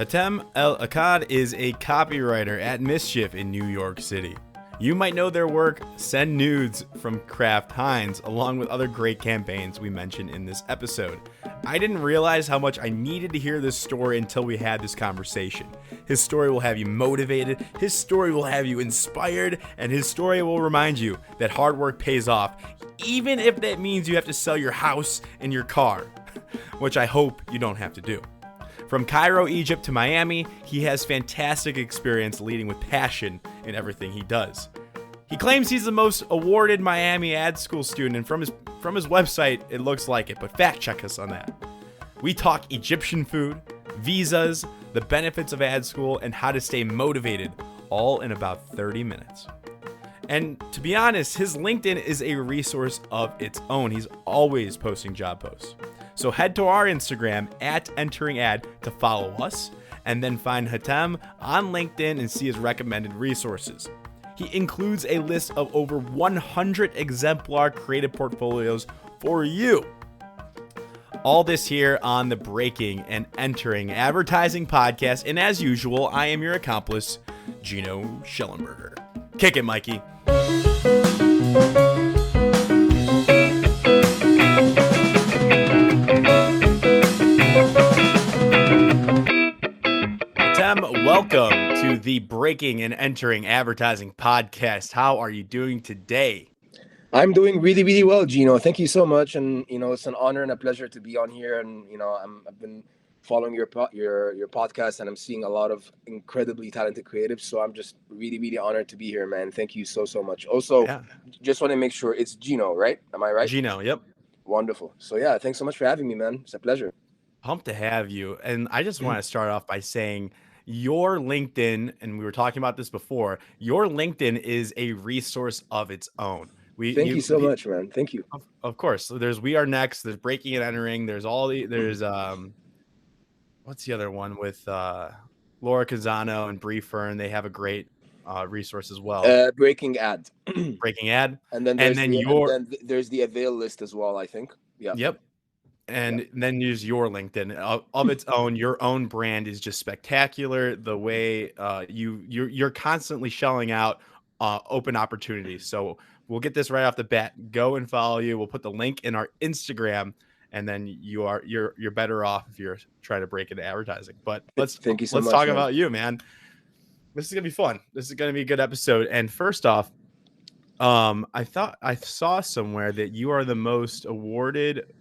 Hatem El-Akkad is a copywriter at Mischief in New York City. You might know their work, Send Noods from Kraft Heinz, along with other great campaigns we mentioned in this episode. I didn't realize how much I needed to hear this story until we had this conversation. His story will have you motivated, his story will have you inspired, and his story will remind you that hard work pays off, even if that means you have to sell your house and your car, which I hope you don't have to do. From Cairo, Egypt to Miami, he has fantastic experience leading with passion in everything he does. He claims he's the most awarded Miami ad school student, and from his website, it looks like it, but fact check us on that. We talk Egyptian food, visas, the benefits of ad school, and how to stay motivated, all in about 30 minutes. And to be honest, his LinkedIn is a resource of its own. He's always posting job posts. So head to our Instagram at enteringad to follow us, and then find Hatem on LinkedIn and see his recommended resources. He includes a list of over 100 exemplar creative portfolios for you. All this here on the Breaking and Entering Advertising podcast, and as usual, I am your accomplice, Gino Schellenberger. Kick it, Mikey. Welcome to the Breaking and Entering Advertising podcast. How are you doing today? I'm doing really, really well, Gino. Thank you so much. And, it's an honor and a pleasure to be on here. And, I've been following your podcast, and I'm seeing a lot of incredibly talented creatives. So I'm just really, really honored to be here, man. Thank you so, so much. Also, Just want to make sure it's Gino, right? Am I right? Gino, yep. Wonderful. So, yeah, thanks so much for having me, man. It's a pleasure. Pumped to have you. And I just want to start off by saying your LinkedIn, and we were talking about this before, your LinkedIn is a resource of its own. Thank you so much, man. Thank you. Of course. So there's We Are Next, there's Breaking and Entering, there's what's the other one with Laura Kazano and Bree Fern? They have a great resource as well. Breaking Ad. Breaking Ad. And then there's the Avail list as well, I think. Yeah. Yep. And then use your LinkedIn of its own. Your own brand is just spectacular. The way you're constantly shelling out open opportunities. So we'll get this right off the bat. Go and follow you. We'll put the link in our Instagram, and then you're better off if you're trying to break into advertising. But let's talk about you, man. This is gonna be fun. This is gonna be a good episode. And first off, I thought I saw somewhere that you are the most awarded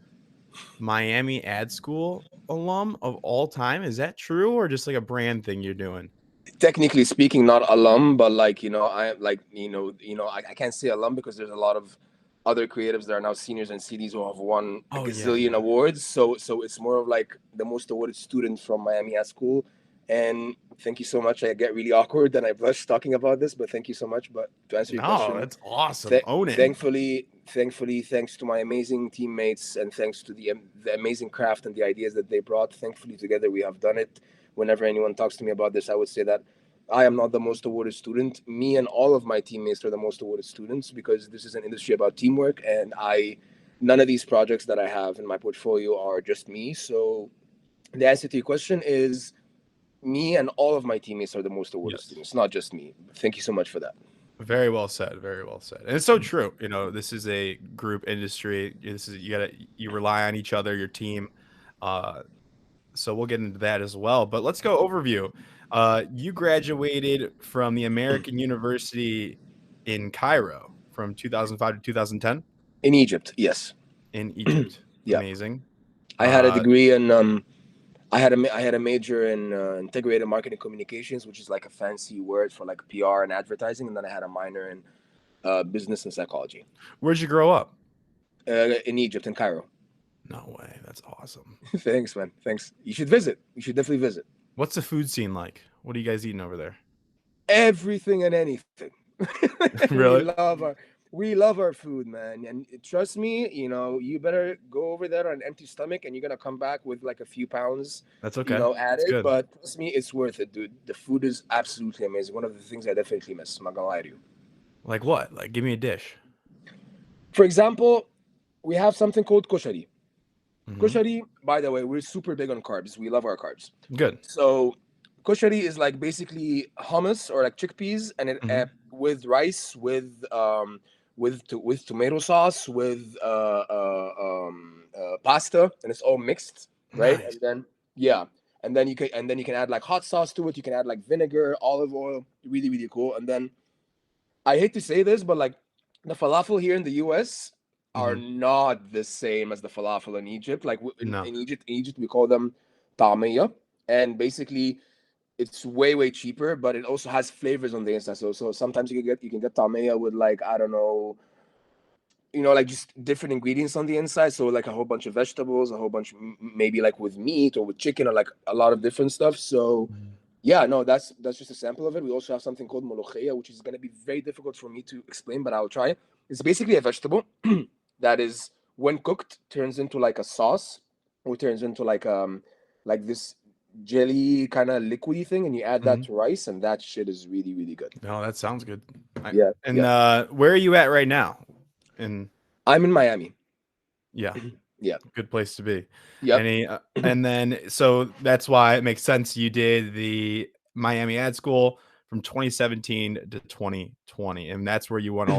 Miami ad school alum of all time. Is that true, or just like a brand thing you're doing? Technically speaking, not alum, but I can't say alum because there's a lot of other creatives that are now seniors and CDs who have won a gazillion awards. So it's more of like the most awarded student from Miami ad school. And thank you so much. I get really awkward and I blush talking about this, but thank you so much. But to answer your question, that's awesome. Own it. Thankfully, thanks to my amazing teammates and thanks to the amazing craft and the ideas that they brought, thankfully together we have done it. Whenever anyone talks to me about this, I would say that I am not the most awarded student. Me and all of my teammates are the most awarded students because this is an industry about teamwork, and none of these projects that I have in my portfolio are just me. So the answer to your question is me and all of my teammates are the most awarded students, not just me. Thank you so much for that. Very well said. Very well said. And it's so true. This is a group industry. You rely on each other, your team. So we'll get into that as well. But let's go overview. You graduated from the American University in Cairo from 2005 to 2010? In Egypt, yes. In Egypt. Yeah. Amazing. I had a degree in I had a major in integrated marketing communications, which is like a fancy word for like PR and advertising, and then I had a minor in business and psychology. Where'd you grow up? In Egypt, in Cairo. No way. That's awesome. Thanks, man. Thanks. You should visit. You should definitely visit. What's the food scene like? What are you guys eating over there? Everything and anything. Really? We love our food, man. And trust me, you better go over there on an empty stomach and you're going to come back with like a few pounds. That's okay. Added. Good. But trust me, it's worth it, dude. The food is absolutely amazing. One of the things I definitely miss. I'm not going to lie to you. Like what? Like, give me a dish. For example, we have something called koshari. Koshari, by the way, we're super big on carbs. We love our carbs. Good. So Koshari is like basically hummus or like chickpeas, and it Hmm. with rice, with tomato sauce, with pasta, and it's all mixed, right? Nice. And then yeah, and then you can add like hot sauce to it. You can add like vinegar, olive oil. Really, really cool. And then I hate to say this, but like the falafel here in the U.S. are Hmm. not the same as the falafel in Egypt. Like No. in Egypt we call them tamia, and basically it's way way cheaper, but it also has flavors on the inside. So sometimes you can get tamia with like I don't know, like just different ingredients on the inside. So like a whole bunch of vegetables, a whole bunch maybe like with meat or with chicken or like a lot of different stuff. So Mhm. yeah, no, that's just a sample of it. We also have something called molokhia, which is going to be very difficult for me to explain, but I'll try. It's basically a vegetable that is, when cooked, turns into like a sauce, or turns into like this jelly kind of liquidy thing, and you add that Mhm. to rice, and that shit is really really good. No, that sounds good. Yeah, And yeah. where are you at right now? And I'm in Miami. yeah, Yeah. good place to be. Yep. And then so that's why it makes sense you did the Miami Ad School from 2017 to 2020, and that's where you won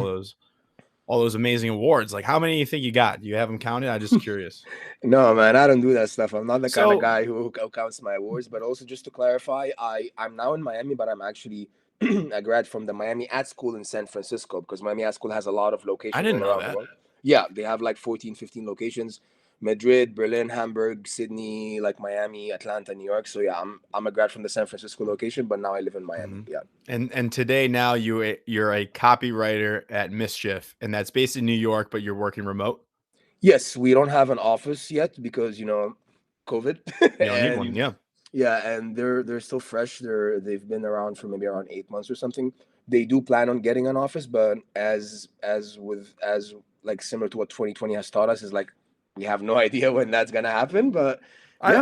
all those amazing awards. Like, how many do you think you got? Do you have them counted? I'm just curious. No, man, I don't do that stuff. I'm not the kind of So guy who counts my awards. But also, just to clarify, I'm now in Miami, but I'm actually a grad from the Miami Ad School in San Francisco, because Miami Ad School has a lot of I locations didn't all know around the that. world. Yeah, they have like 14, 15 locations: Madrid, Berlin, Hamburg, Sydney, like Miami, Atlanta, New York. So yeah, I'm a grad from the San Francisco location, but now I live in Miami. Mhm. Yeah. And today now you're a copywriter at Mischief, and that's based in New York, but you're working remote. Yes, we don't have an office yet because COVID, You don't need one, and yeah. yeah, and they're still fresh. They've been around for maybe around 8 months or something. They do plan on getting an office, but as like similar to what 2020 has taught us, is like we have no idea when that's gonna happen. But yeah.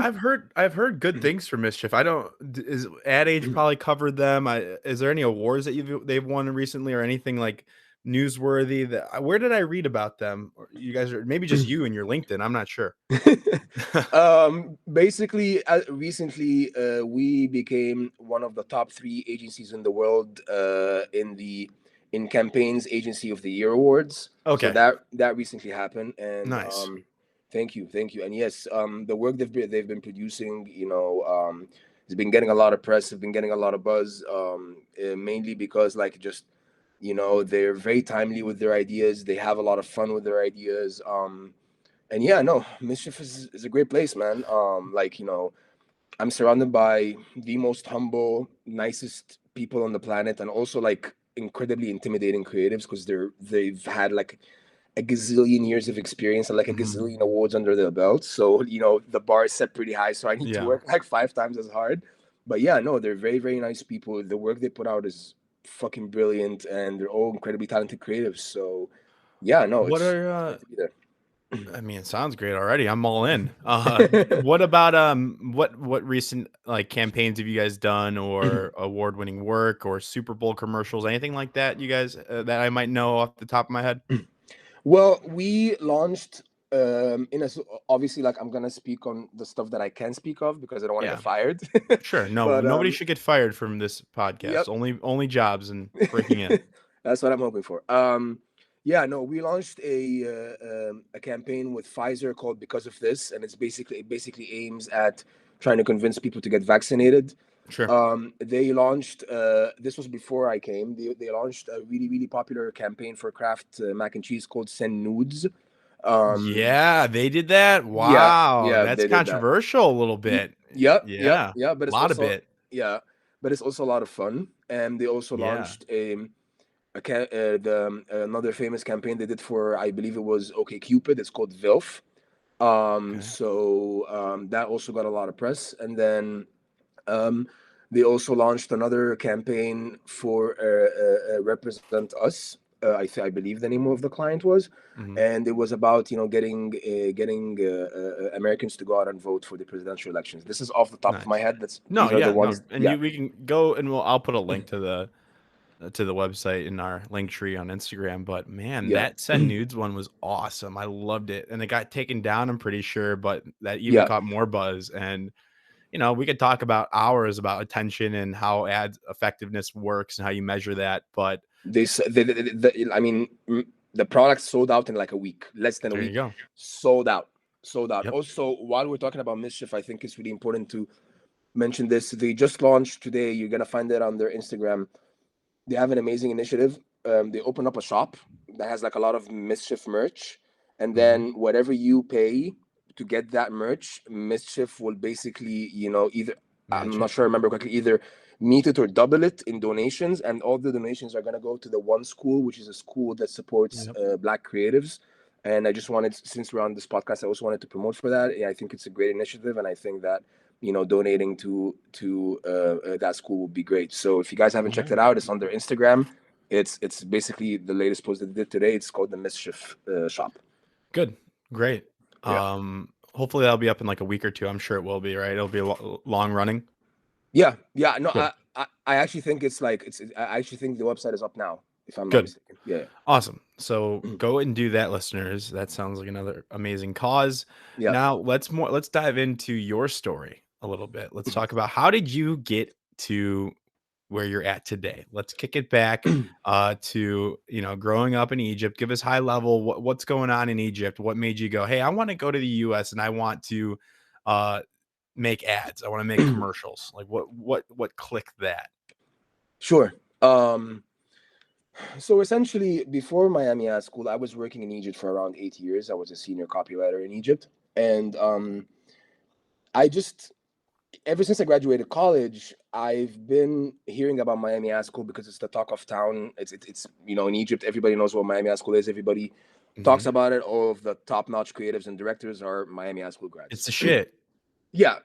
I've heard good things for Mischief. I don't is Ad Age probably covered them. Is there any awards that they've won recently or anything like newsworthy that where did I read about them? Or you guys are maybe just you and your LinkedIn. I'm not sure. Basically, recently we became one of the top three agencies in the world in campaigns agency of the year awards. So Okay, that recently happened, and nice. thank you. And yes, the work they've been producing, has been getting a lot of press, have been getting a lot of buzz, mainly because like just they're very timely with their ideas. They have a lot of fun with their ideas. And yeah, no, Mischief is a great place, man. Like, I'm surrounded by the most humble, nicest people on the planet, and also like incredibly intimidating creatives, because they've had like a gazillion years of experience and like a Mhm. gazillion awards under their belt. So, the bar is set pretty high. So I need to Yeah. work like 5 times as hard. But yeah, no, they're very, very nice people. The work they put out is fucking brilliant, and they're all incredibly talented creatives. So yeah, no, What it's are great to be there. I mean, it sounds great already. I'm all in. What about what recent like campaigns have you guys done or award-winning work or Super Bowl commercials, anything like that you guys that I might know off the top of my head? Well, we launched obviously, like, I'm gonna speak on the stuff that I can speak of because I don't want to get Yeah, fired. sure. No, But nobody should get fired from this podcast. yep. Only jobs and breaking in. That's what I'm hoping for. Yeah, no, we launched a campaign with Pfizer called "Because of This," and it basically aims at trying to convince people to get vaccinated. Sure. They launched this was before I came. They launched a really really popular campaign for Kraft mac and cheese called "Send Noods." Um, Yeah, they did that. yeah, Wow, yeah, that's they did that. controversial a little bit. Yeah, Yeah, but a it's lot of also bit. yeah, but it's also a lot of fun. And they also Yeah. launched another famous campaign they did for, I believe it was OK Cupid. It's called VILF. Okay. That also got a lot of press. And then um, they also launched another campaign for Represent Us. I believe the name of the client was, Mhm. and it was about getting Americans to go out and vote for the presidential elections. This is off the top of my Nice. head. No, These are the yeah, no, ones. and Yeah, we can go and I'll put a link to the website in our link tree on Instagram. But man, yeah, that send nudes one was awesome. I loved it, and it got taken down. I'm pretty sure, but that even yeah. caught more buzz. And we could talk about hours about attention and how ad effectiveness works and how you measure that. But I mean, the product sold out in like a week, less than a there you week, go. sold out, sold out. Yep. Also, while we're talking about Mischief, I think it's really important to mention this. They just launched today. You're gonna find it on their Instagram. They have an amazing initiative. They open up a shop that has like a lot of Mischief merch, and then whatever you pay to get that merch, Mischief will basically, either, I'm not sure I remember correctly, either meet it or double it in donations, and all the donations are going to go to the One School, which is a school that supports Black creatives. And I just wanted, since we're on this podcast, I also wanted to promote for that. I think it's a great initiative, and I think that donating to that school would be great. So if you guys haven't checked it out, it's on their Instagram. It's basically the latest post that they did today. It's called the Mischief shop. Good, great. Yeah. Hopefully that'll be up in like a week or two. I'm sure it will be, right? It'll be long running. Yeah. No, I actually think it's like I actually think the website is up now, if I'm not mistaken. Yeah. Awesome. So go and do that, listeners. That sounds like another amazing cause. Yeah. Now let's dive into your story a little bit. Let's talk about how did you get to where you're at today. Let's kick it back to growing up in Egypt. Give us high level what's going on in Egypt. What made you go, hey, I want to go to the US and I want to make ads. I want to make commercials. Like what clicked that? Sure. So essentially, before Miami Ad School, I was working in Egypt for around 8 years. I was a senior copywriter in Egypt, and I just, ever since I graduated college, I've been hearing about Miami Ad School because it's the talk of town. It's in Egypt, everybody knows what Miami Ad School is. Everybody talks about it. All of the top-notch creatives and directors are Miami Ad School grads. It's the shit. Yeah.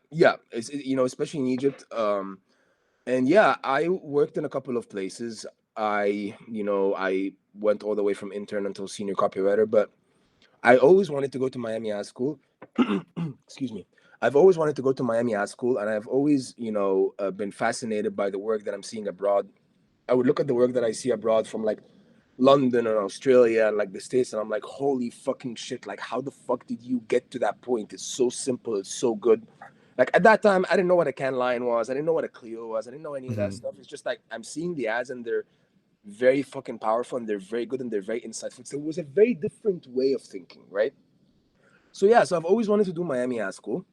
It's especially in Egypt. And yeah, I worked in a couple of places. I went all the way from intern until senior copywriter, but I always wanted to go to Miami Ad School. Excuse me. I've always wanted to go to Miami Ad School, and I've always, been fascinated by the work that I'm seeing abroad. I would look at the work that I see abroad from like London and Australia and like the States, and I'm like, holy fucking shit! Like, how the fuck did you get to that point? It's so simple. It's so good. Like at that time, I didn't know what a Can Line was. I didn't know what a Clio was. I didn't know any of that stuff. It's just like I'm seeing the ads, and they're very fucking powerful, and they're very good, and they're very insightful. So it was a very different way of thinking, right? So I've always wanted to do Miami Ad School,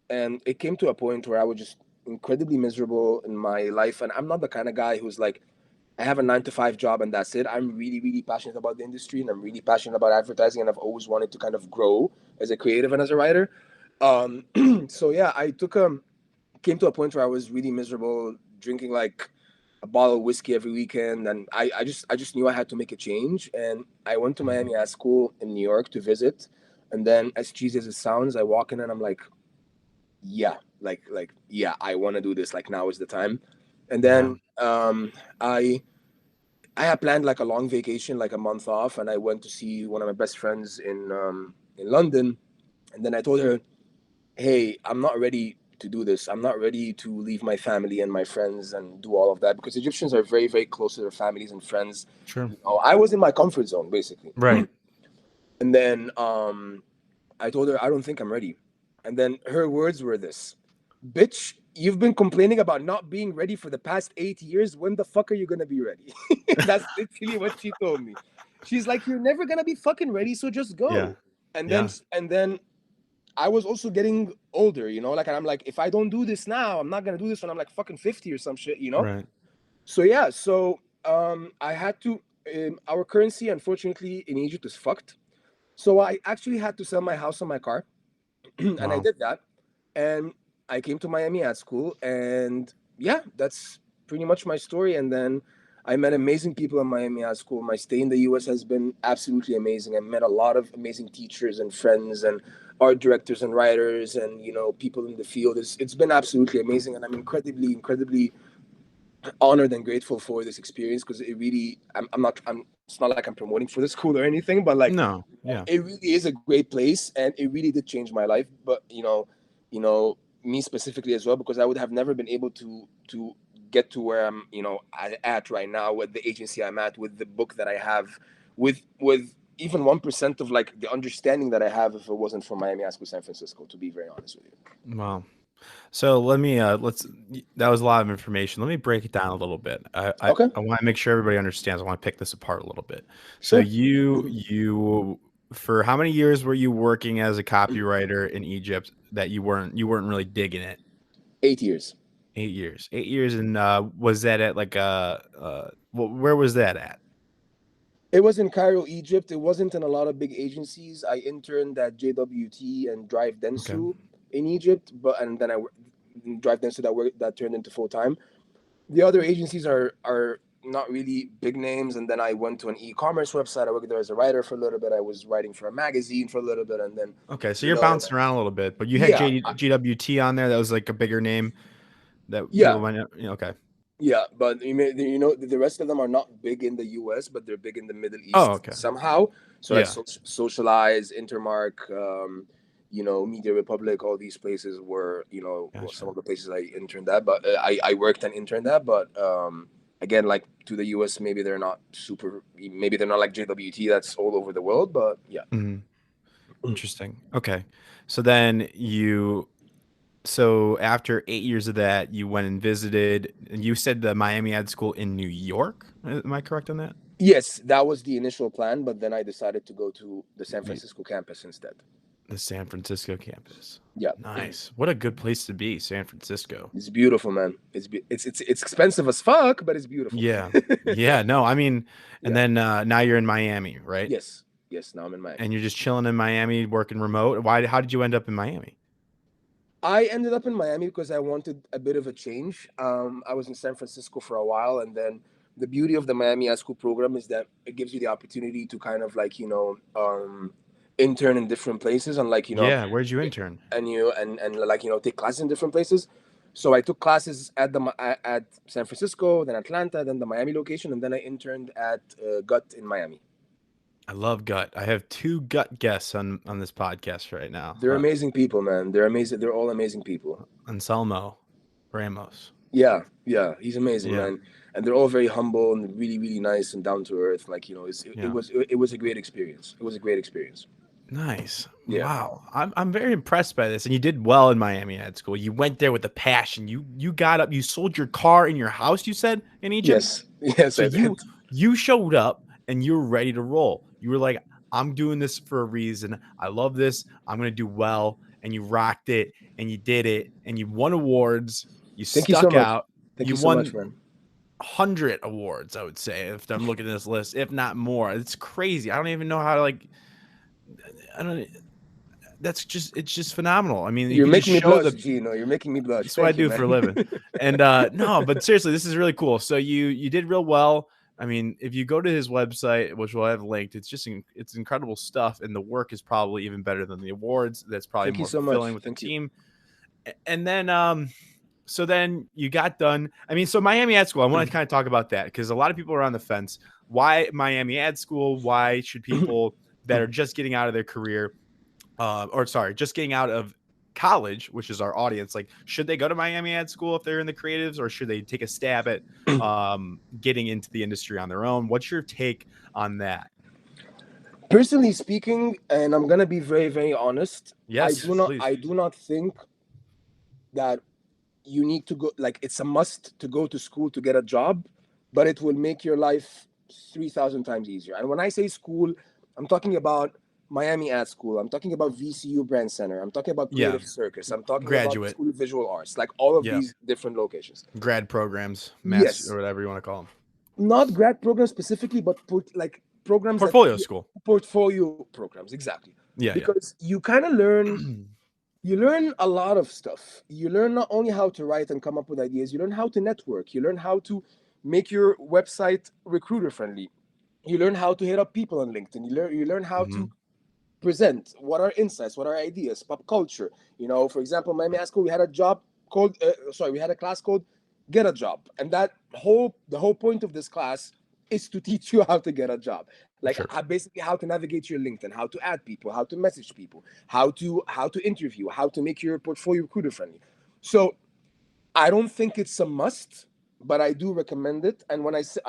and it came to a point where I was just incredibly miserable in my life. And I'm not the kind of guy who's like, I have a 9-to-5 job and that's it. I'm really, really passionate about the industry, and I'm really passionate about advertising, and I've always wanted to kind of grow as a creative and as a writer. I came to a point where I was really miserable, drinking like a bottle of whiskey every weekend, and I just knew I had to make a change. And I went to Miami Ad School in New York to visit, and then, as cheesy as it sounds, I walk in and I'm like, yeah, I want to do this. Like, now is the time. And then I had planned like a long vacation, like a month off, and I went to see one of my best friends in London. And then I told her, hey, I'm not ready to do this. I'm not ready to leave my family and my friends and do all of that, because Egyptians are very, very close to their families and friends. Sure. I was in my comfort zone, basically. Right. And then I told her, I don't think I'm ready. And then her words were this: bitch, you've been complaining about not being ready for the past 8 years. When the fuck are you going to be ready? That's literally what she told me. She's like, you're never going to be fucking ready, so just go. Yeah. And then I was also getting older, like, and I'm like, if I don't do this now, I'm not going to do this when I'm like fucking 50 or some shit, Right. So I had to, our currency, unfortunately, in Egypt is fucked. So I actually had to sell my house and my car. And I did that. And I came to Miami Ad School, and that's pretty much my story. And then I met amazing people in Miami Ad School. My stay in the US has been absolutely amazing. I met a lot of amazing teachers and friends and art directors and writers and, people in the field. It's been absolutely amazing. And I'm incredibly, incredibly honored and grateful for this experience, because it really, it's not like I'm promoting for the school or anything, but like, no, yeah, it really is a great place, and it really did change my life. But me specifically as well, because I would have never been able to get to where I'm at right now, with the agency I'm at, with the book that I have, with even 1% of like the understanding that I have, if it wasn't for Miami Ad School San Francisco, to be very honest with you. Wow. So let me let's that was a lot of information. Let me break it down a little bit. Okay, I want to make sure everybody understands. I want to pick this apart a little bit. So sure. you for how many years were you working as a copywriter in Egypt that you weren't really digging it? 8 years. 8 years. 8 years, and was that at like where was that at? It was in Cairo, Egypt. It wasn't in a lot of big agencies. I interned at JWT and Drive Okay. Dentsu in Egypt, but and then Drive Dentsu that turned into full time. The other agencies are not really big names. And then I went to an e-commerce website. I worked there as a writer for a little bit. I was writing for a magazine for a little bit, and then Okay, so you you're know, bouncing around a little bit, but you had yeah, GWT on there. That was like a bigger name that yeah. people might know. Okay. Yeah, but the rest of them are not big in the US, but they're big in the Middle Oh, East okay. somehow. So like Yeah. Socialize, Intermark, Media Republic, all these places were, some Gotcha. of the places I interned at, but I worked and interned at, but again, like to the US, maybe they're not like JWT that's all over the world, but yeah. Mhm. Interesting. Okay. So then so after 8 years of that, you went and visited, and you said the Miami Ad School in New York. Am I correct on that? Yes, that was the initial plan, but then I decided to go to the San The, Francisco campus instead. the San Francisco campus. Yeah. Nice. What a good place to be, San Francisco. It's beautiful, man. It's expensive as fuck, but it's beautiful. Yeah. Yeah. No, I mean, and Yeah. then now you're in Miami, right? Yes. Yes. Now I'm in Miami. And you're just chilling in Miami, working remote. How did you end up in Miami? I ended up in Miami because I wanted a bit of a change. I was in San Francisco for a while, and then the beauty of the Miami High School program is that it gives you the opportunity to kind of like intern in different places, and like Yeah. Where'd you intern? and like take classes in different places. So I took classes at San Francisco, then Atlanta, then the Miami location, and then I interned at Gut in Miami. I love Gut. I have two Gut guests on this podcast right now. They're amazing people, man. They're amazing. They're all amazing people. Anselmo Ramos. Yeah, yeah, he's amazing, Yeah. man. And they're all very humble and really, really nice and down to earth. Like Yeah. it was a great experience. It was a great experience. Nice. Yeah. Wow. I'm very impressed by this. And you did well in Miami Ad School. You went there with a passion. You got up, you sold your car in your house, you said, in Egypt. Yes. Yes, So I did. you showed up and you were ready to roll. You were like, I'm doing this for a reason. I love this. I'm gonna do well. And you rocked it and you did it and you won awards. You Thank you so stuck much. out. Thank You you so much, won man. 100 awards, I would say, if I'm looking at this list, if not more. It's crazy. I don't even know how to I don't it's just phenomenal. I mean, you You're could just making me show blush, the Gino. You're making me blush. that's what I Thank you, do for a man. living. And no, but seriously, this is really cool. So you did real well. I mean, if you go to his website, which we'll have linked, it's incredible stuff, and the work is probably even better than the awards. That's probably Thank you more so fulfilling much. with the Thank you. team. And then so then you got done. I mean, so Miami Ad School, I want to kind of talk about that because a lot of people are on the fence. Why Miami Ad School? Why should people that are just getting out of their career, just getting out of college, which is our audience, like, should they go to Miami Ad School if they're in the creatives, or should they take a stab at getting into the industry on their own? What's your take on that? Personally speaking, and I'm gonna be very, very honest, Yes, please. I do not think that you need to go, like it's a must to go to school to get a job, but it will make your life 3,000 times easier. And when I say school, I'm talking about Miami Ad School, I'm talking about VCU Brand Center, I'm talking about Yeah, Creative Circus, I'm talking about the graduate. School of Visual Arts, like all of Yeah, these different locations. grad programs, master, Yes, or whatever you want to call them. not grad programs specifically, but like programs that Portfolio school. portfolio programs, exactly. Yeah, yeah. Because you kind of learn a lot of stuff. You learn not only how to write and come up with ideas, you learn how to network, you learn how to make your website recruiter friendly, you learn how to hit up people on LinkedIn, you learn how to Mhm. present what are insights, what are ideas, pop culture. For example, my school, we had a job called we had a class called Get a Job, and the whole point of this class is to teach you how to get a job, like Sure. basically how to navigate your LinkedIn, how to add people, how to message people, how to interview, how to make your portfolio recruiter friendly. So I don't think it's a must, but I do recommend it. And when I say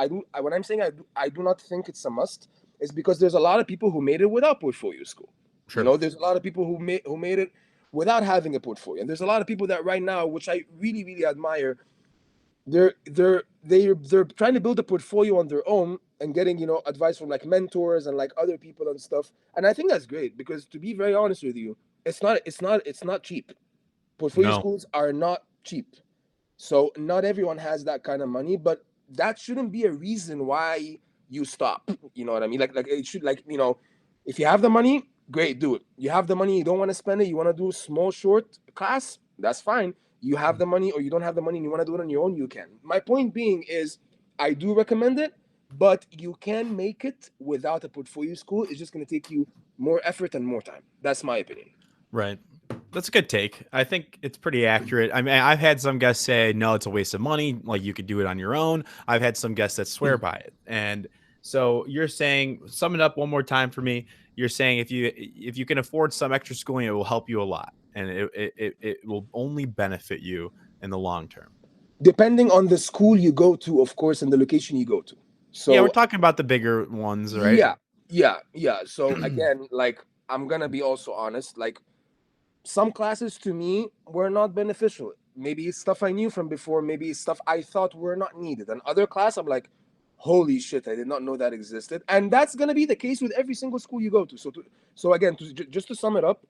when I'm saying I do not think it's a must, is because there's a lot of people who made it without portfolio school. Sure. There's a lot of people who made it without having a portfolio. And there's a lot of people that right now, which I really, really admire, they're trying to build a portfolio on their own and getting, advice from like mentors and like other people and stuff. And I think that's great because, to be very honest with you, it's not cheap. Portfolio No. schools are not cheap. So not everyone has that kind of money, but that shouldn't be a reason why you stop. You know what I mean? Like it should, like, if you have the money, great, do it. You have the money, you don't want to spend it, you want to do small short class, that's fine. You have the money or you don't have the money and you want to do it on your own, you can. My point being is, I do recommend it, but you can make it without a portfolio school. It's just going to take you more effort and more time. That's my opinion. Right. That's a good take. I think it's pretty accurate. I mean, I've had some guests say, no, it's a waste of money. Like, you could do it on your own. I've had some guests that swear by it. And so you're saying, sum it up one more time for me. You're saying if you can afford some extra schooling, it will help you a lot, and it will only benefit you in the long term. Depending on the school you go to, of course, and the location you go to. Yeah, we're So talking about the bigger ones, right? yeah. So again, like, I'm gonna be also honest. Like, some classes to me were not beneficial. Maybe it's stuff I knew from before. Maybe it's stuff I thought were not needed. And other class, I'm like, holy shit, I did not know that existed. And that's gonna be the case with every single school you go to. So again, just to sum it up,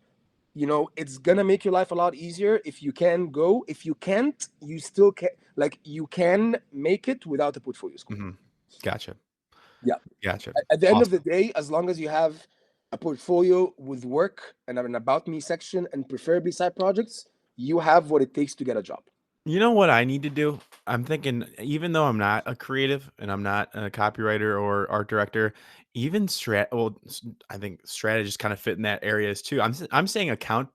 it's gonna make your life a lot easier if you can go. If you can't, you still can. Like, you can make it without a portfolio school. Mm-hmm. Gotcha. Yeah. Gotcha. At the end of Awesome. the day, as long as you have a portfolio with work and an about me section and preferably side projects, you have what it takes to get a job. You know what I need to do? I'm thinking, even though I'm not a creative and I'm not a copywriter or art director, even I think strategists kind of fit in that areas too. I'm saying account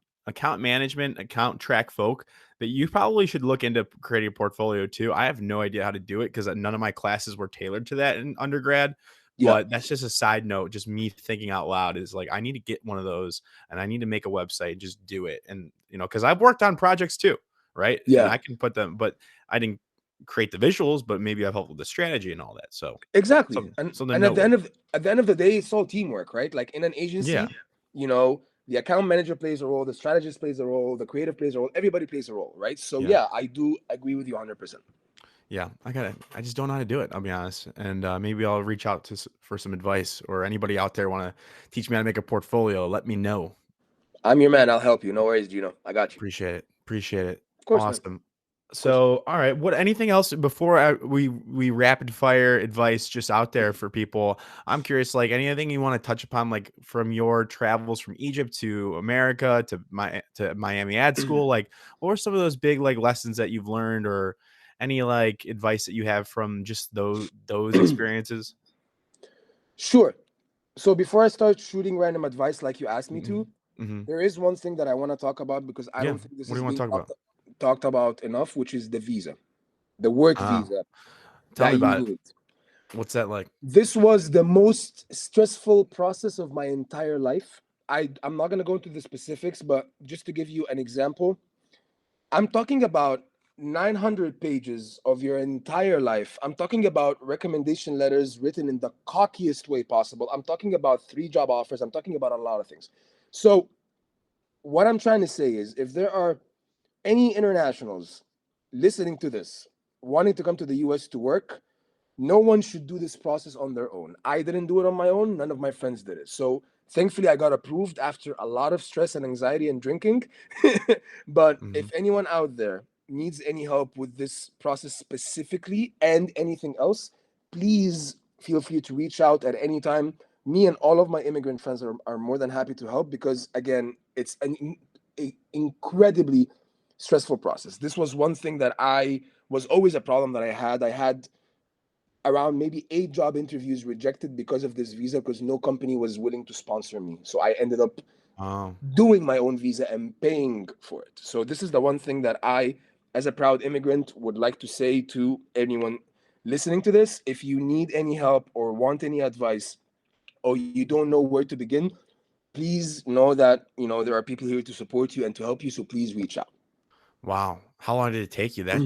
management, account track folk, that you probably should look into creating a portfolio too. I have no idea how to do it because none of my classes were tailored to that in undergrad. Yeah, But that's just a side note. Just me thinking out loud is like, I need to get one of those and I need to make a website, just do it. And, because I've worked on projects too, right? And yeah, I can put them, but I didn't create the visuals, but maybe I've helped with the strategy and all that. So exactly. something, And something and at the noteworthy. end of the day, it's all teamwork, right? Like, in an Yeah. agency, the account manager plays a role, the strategist plays a role, the creative plays a role, everybody plays a role, right? So Yeah. yeah, I do agree with you 100%. Yeah. I just don't know how to do it. I'll be honest. And maybe I'll reach out for some advice, or anybody out there want to teach me how to make a portfolio. Let me know. I'm your man. I'll help you. No worries, Gino. I got you. Appreciate it. Appreciate it. Of course, man. Awesome. Of course. So, all right. Anything else before we rapid fire advice just out there for people? I'm curious, like, anything you want to touch upon, like, from your travels from Egypt to America to Miami Ad School. Like, what were some of those big, like, lessons that you've learned, or any, like, advice that you have from just those experiences? Sure. So before I start shooting random advice like you asked me Mm-hmm. to, Mm-hmm. there is one thing that I want to talk about because I Yeah. don't think this What do is you want being to talk about? talked about enough, which is the visa, the work Ah, visa tell me that you about it. need. What's that like? This was the most stressful process of my entire life. I'm not going to go into the specifics, but just to give you an example, I'm talking about 900 pages of your entire life. I'm talking about recommendation letters written in the cockiest way possible. I'm talking about 3 job offers. I'm talking about a lot of things. So, what I'm trying to say is, if there are any internationals listening to this, wanting to come to the US to work, no one should do this process on their own. I didn't do it on my own. None of my friends did it. So thankfully, I got approved after a lot of stress and anxiety and drinking. But Mm-hmm. if anyone out there needs any help with this process specifically and anything else, please feel free to reach out at any time. Me and all of my immigrant friends are more than happy to help because, again, it's a incredibly stressful process. This was one thing that I was always a problem that I had. I had around maybe 8 job interviews rejected because of this visa because no company was willing to sponsor me. So I ended up Oh. doing my own visa and paying for it. So this is the one thing that I, as a proud immigrant, would like to say to anyone listening to this. If you need any help or want any advice or you don't know where to begin, please know that there are people here to support you and to help you. So please reach out. Wow. How long did it take you? That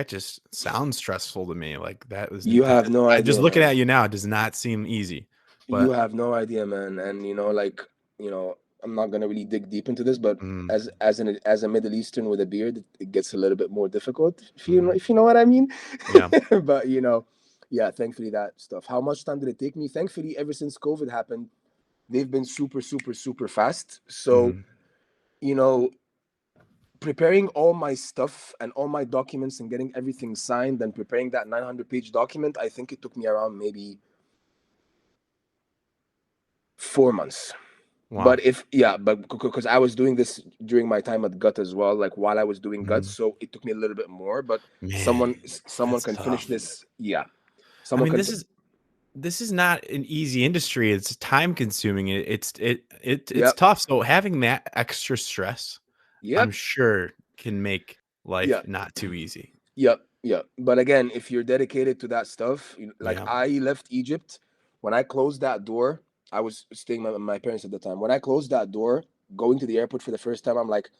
just sounds stressful to me. Like, that was You have no I just idea, looking man. at you now, it does not seem easy. You But have no idea, man. And like, you know I'm not gonna really dig deep into this, but Mm, as a Middle Eastern with a beard, it gets a little bit more difficult, mm, if you know what I mean. yeah. But yeah, thankfully that stuff. How much time did it take me? Thankfully, ever since COVID happened, they've been super, super, super fast. So Mm, you know, preparing all my stuff and all my documents and getting everything signed and preparing that 900-page document, I think it took me around maybe 4 months. wow. But if yeah, but because I was doing this during my time at Gut as well, like while I was doing Gut, Mm, so it took me a little bit more. But man, someone that's can finish tough. this. Yeah, I someone mean, can. this is not an easy industry. It's time consuming. It's Yep, tough. So having that extra stress, I'm yep, sure can make life yep, not too easy. yep, yep. But again, if you're dedicated to that stuff, like Yeah. I left Egypt, when I closed that door, I was staying with my parents at the time. When I closed that door, going to the airport for the first time, I'm like,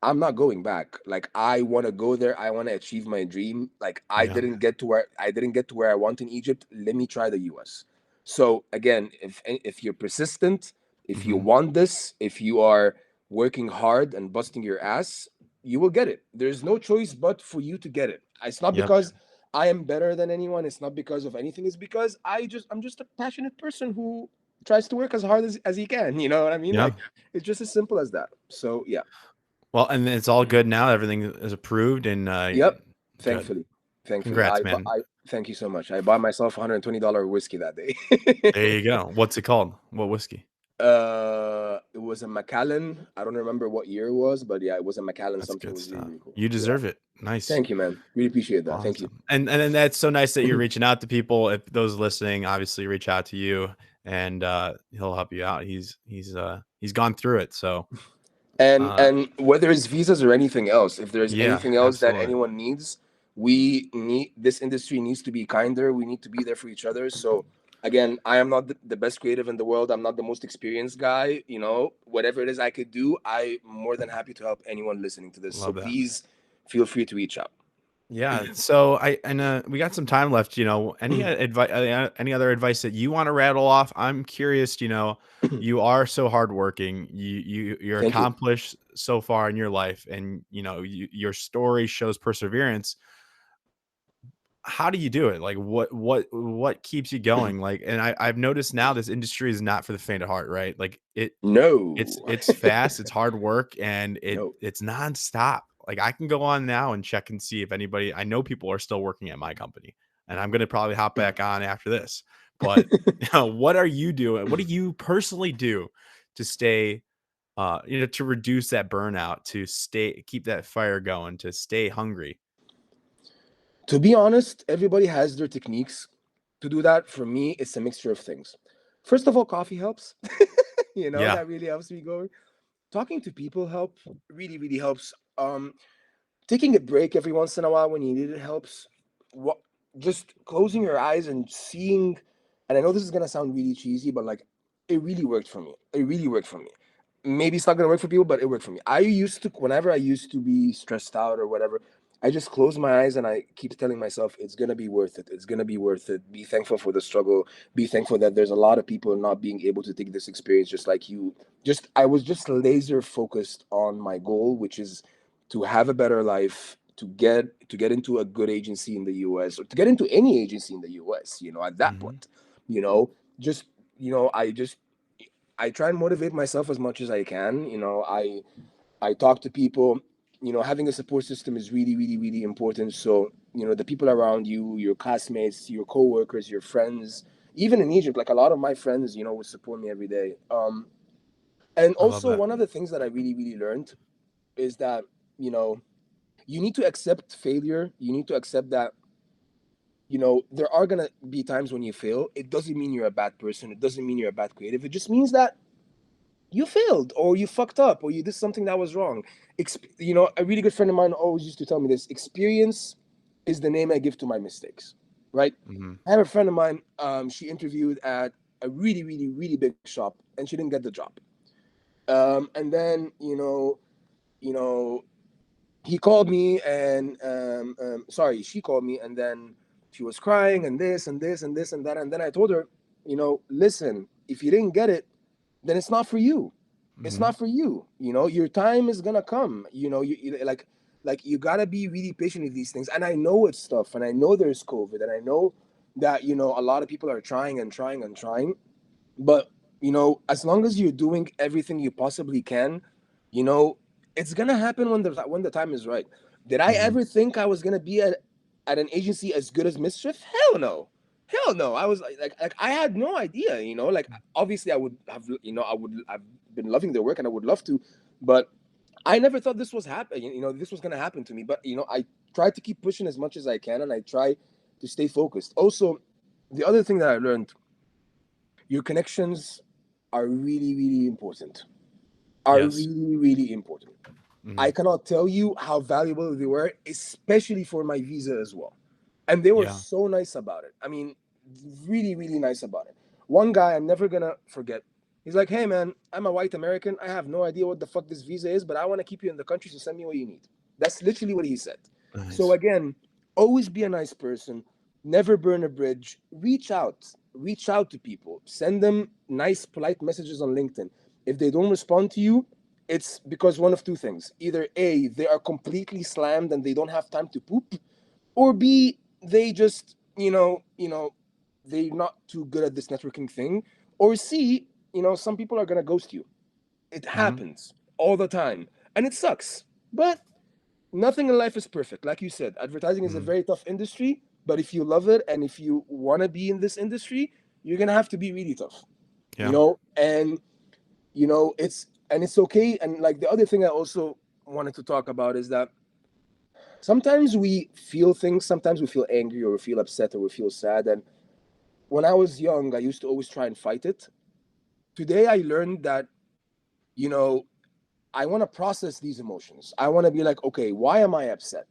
I'm not going back. Like I want to go there. I want to achieve my dream. Like Yeah. I didn't get to where I want in Egypt. Let me try the US. So again, if you're persistent, if you Hmm. want this, if you are working hard and busting your ass, you will get it. There's no choice but for you to get it. It's not Yep. because I am better than anyone. It's not because of anything. It's because I'm just a passionate person who tries to work as hard as he can. You know what I mean? Yeah. Like it's just as simple as that. So yeah. Well, and it's all good now. Everything is approved and Yep. good. Thankfully. Thankfully. Congrats, man. I thank you so much. I bought myself $120 whiskey that day. There you go. What's it called? What whiskey? It was a Macallan. I don't remember what year it was, but yeah, it was a Macallan. That's Something good was really, stuff. really cool. You Yeah. deserve it. Nice. Thank you, man. Really appreciate that. Thank you. Awesome. And then that's so nice that you're reaching out to people. If those listening, obviously reach out to you and he'll help you out. He's gone through it. So uh And whether it's visas or anything else, if there's yeah, anything else that absolutely. anyone needs, we need this industry needs to be kinder. We need to be there for each other. So again, I am not the best creative in the world. I'm not the most experienced guy. Whatever it is I could do, I'm more than happy to help anyone listening to this. So Love that. please feel free to reach out. Yeah. So we got some time left. Any advice, any other advice that you want to rattle off? I'm curious. You are so hardworking. You're Thank you. accomplished so far in your life, and your story shows perseverance. How do you do it? Like what keeps you going? Like, and I've noticed now this industry is not for the faint of heart, right? Like it's No, it's fast, it's hard work, and no. it's nonstop. Like I can go on now and check and see if anybody I know people are still working at my company, and I'm gonna probably hop back on after this. But what are you doing? What do you personally do to stay to reduce that burnout, to keep that fire going, to stay hungry? To be honest, everybody has their techniques to do that. For me, it's a mixture of things. First of all, coffee helps. Yeah, That really helps me going. Talking to people really, really helps. Taking a break every once in a while when you need it helps. What just closing your eyes and seeing, and I know this is gonna sound really cheesy, but like it really worked for me. It really worked for me. Maybe it's not gonna work for people, but it worked for me. Whenever I used to be stressed out or whatever, I just close my eyes and I keep telling myself it's gonna be worth it. It's gonna be worth it. Be thankful for the struggle. Be thankful that there's a lot of people not being able to take this experience just like you. Just I was just laser focused on my goal, which is to have a better life, to get into a good agency in the US or to get into any agency in the US, at that hmm, point. You know, just I try and motivate myself as much as I can. I talk to people. Having a support system is really, really, really important. So, the people around you, your classmates, your coworkers, your friends, even in Egypt, like a lot of my friends, would support me every day. And I love also that. one of the things that I really, really learned is that, you know, you need to accept failure. You need to accept that, there are going to be times when you fail. It doesn't mean you're a bad person. It doesn't mean you're a bad creative. It just means that you failed or you fucked up or you did something that was wrong. A really good friend of mine always used to tell me this: experience is the name I give to my mistakes, right? Mhm. I have a friend of mine, she interviewed at a really, really, really big shop and she didn't get the job. And then, you know, he called me and sorry, she called me and then she was crying and this and this and this and that. And then I told her, listen, if you didn't get it, then it's not for you. it's Hmm. not for you. Your time is gonna come. Like you gotta be really patient with these things. And I know it's tough, and I know there's COVID, and I know that a lot of people are trying and trying and trying. But as long as you're doing everything you possibly can, you know, it's gonna happen when the time is right. Did I Hmm. ever think I was gonna be at an agency as good as Mischief? Hell no. Hell no. I was like I had no idea, like obviously I would have I've been loving their work and I would love to, but I never thought this was this was gonna happen to me. But I try to keep pushing as much as I can, and I try to stay focused. Also, the other thing that I learned, your connections are really, really important. Are Yes. really, really important. Hmm. I cannot tell you how valuable they were, especially for my visa as well. And they were Yeah. so nice about it. I mean, really, really nice about it. One guy I'm never gonna forget. He's like, "Hey man, I'm a white American. I have no idea what the fuck this visa is, but I want to keep you in the country, so send me what you need." That's literally what he said. So Nice. again, always be a nice person. Never burn a bridge. Reach out. Reach out to people. Send them nice, polite messages on LinkedIn. If they don't respond to you, it's because one of two things. Either A, they are completely slammed and they don't have time to poop, or B, they just, they're not too good at this networking thing, or C, some people are gonna ghost you. It Hmm. happens all the time, and it sucks. But nothing in life is perfect. Like you said, advertising is a Hmm. very tough industry, but if you love it and if you want to be in this industry, you're gonna have to be really tough. Yeah. And it's okay. And like the other thing I also wanted to talk about is that sometimes we feel things, sometimes we feel angry or we feel upset or we feel sad. And when I was young, I used to always try and fight it. Today I learned that, you know, I want to process these emotions. I want to be like, okay, why am I upset?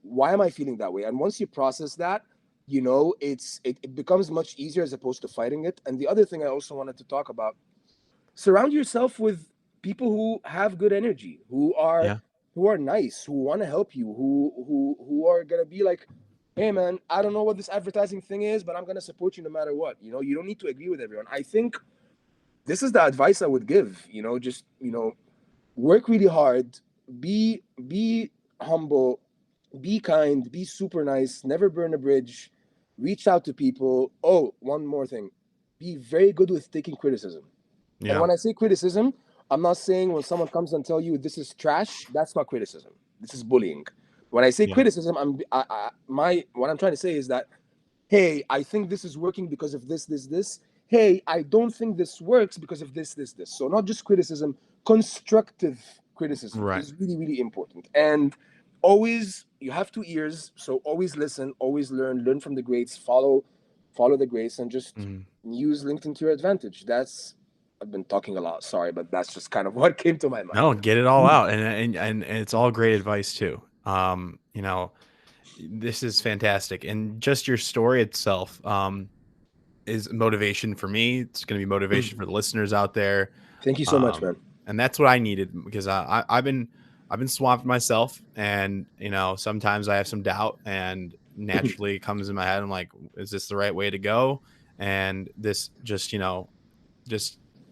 Why am I feeling that way? And once you process that, it becomes much easier as opposed to fighting it. And the other thing I also wanted to talk about, surround yourself with people who have good energy, Yeah. who are nice, who want to help you, who are gonna be like, hey man, I don't know what this advertising thing is, but I'm gonna support you no matter what. You don't need to agree with everyone. I think this is the advice I would give. Just work really hard, be humble, be kind, be super nice, never burn a bridge, reach out to people. Oh, one more thing, be very good with taking criticism. And Yeah. when I say criticism, I'm not saying when someone comes and tell you this is trash, that's not criticism. This is bullying. When I say Yeah. criticism, my what I'm trying to say is that, hey, I think this is working because of this, this, this. Hey, I don't think this works because of this, this, this. So not just criticism, constructive criticism Right. is really, really important. And always, you have two ears, so always listen, always learn from the greats, follow the greats, and just Mhm. use LinkedIn to your advantage. I've been talking a lot, sorry, but that's just kind of what came to my mind. No, get it all out, and it's all great advice too. This is fantastic, and just your story itself, is motivation for me. It's going to be motivation for the listeners out there. Thank you so much, Um, man. and that's what I needed because I've been swamped myself, and sometimes I have some doubt, and naturally it comes in my head. I'm like, is this the right way to go? And this just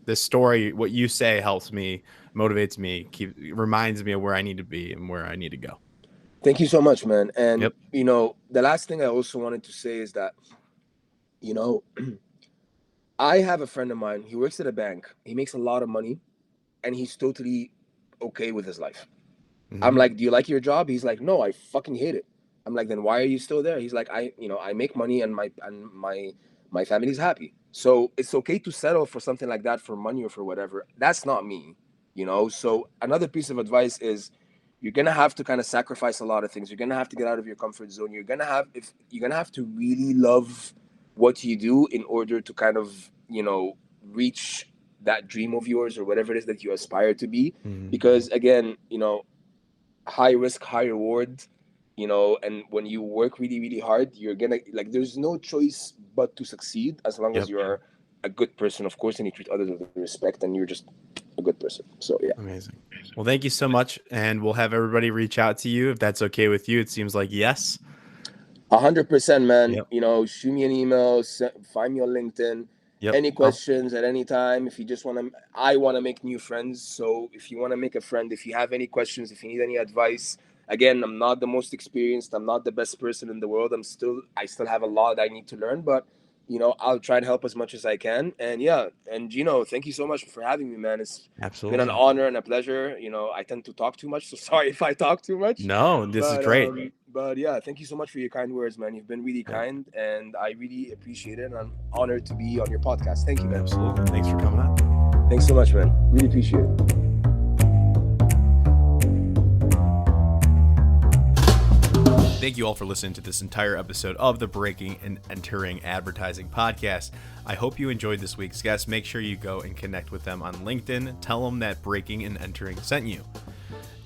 this story, what you say helps me, motivates me, reminds me of where I need to be and where I need to go. Thank you so much, man. And Yep. the last thing I also wanted to say is that, you know, I have a friend of mine. He works at a bank. He makes a lot of money, and he's totally okay with his life. I'm Hmm. like, "Do you like your job?" He's like, "No, I fucking hate it." I'm like, "Then why are you still there?" He's like, I make money, and my family's happy. So it's okay to settle for something like that for money or for whatever. That's not me. So another piece of advice is, you're gonna have to kind of sacrifice a lot of things. You're gonna have to get out of your comfort zone. You're gonna have to really love what you do in order to kind of reach that dream of yours or whatever it is that you aspire to be. Hmm. Because again, high risk, high reward. And when you work really, really hard, you're gonna like. There's no choice but to succeed as long as Yep. you're a good person, of course, and you treat others with respect, and you're just a good person. So yeah. Amazing. Well, thank you so much, and we'll have everybody reach out to you if that's okay with you. It seems like yes. 100%, man. Yep. Shoot me an email, find me on LinkedIn, Yep. Any questions at any time. If you just want to, I want to make new friends. So if you want to make a friend, if you have any questions, if you need any advice, again, I'm not the most experienced. I'm not the best person in the world. I still have a lot I need to learn, but I'll try and help as much as I can. And yeah, and thank you so much for having me, man. It's been an Absolutely. honor and a pleasure. I tend to talk too much, so sorry if I talk too much. No, this is great. But yeah, thank you so much for your kind words, man. You've been really kind, and I really appreciate it. And I'm honored to be on your podcast. Thank you, man. Absolutely. Thanks for coming on. Thanks so much, man. Really appreciate it. Thank you all for listening to this entire episode of the Breaking and Entering Advertising Podcast. I hope you enjoyed this week's guest. Make sure you go and connect with them on LinkedIn. Tell them that Breaking and Entering sent you.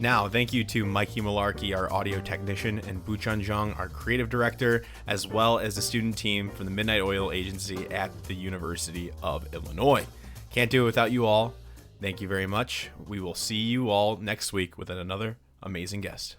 Now, thank you to Mikey Malarkey, our audio technician, and Buchan Zhang, our creative director, as well as the student team from the Midnight Oil Agency at the University of Illinois. Can't do it without you all. Thank you very much. We will see you all next week with another amazing guest.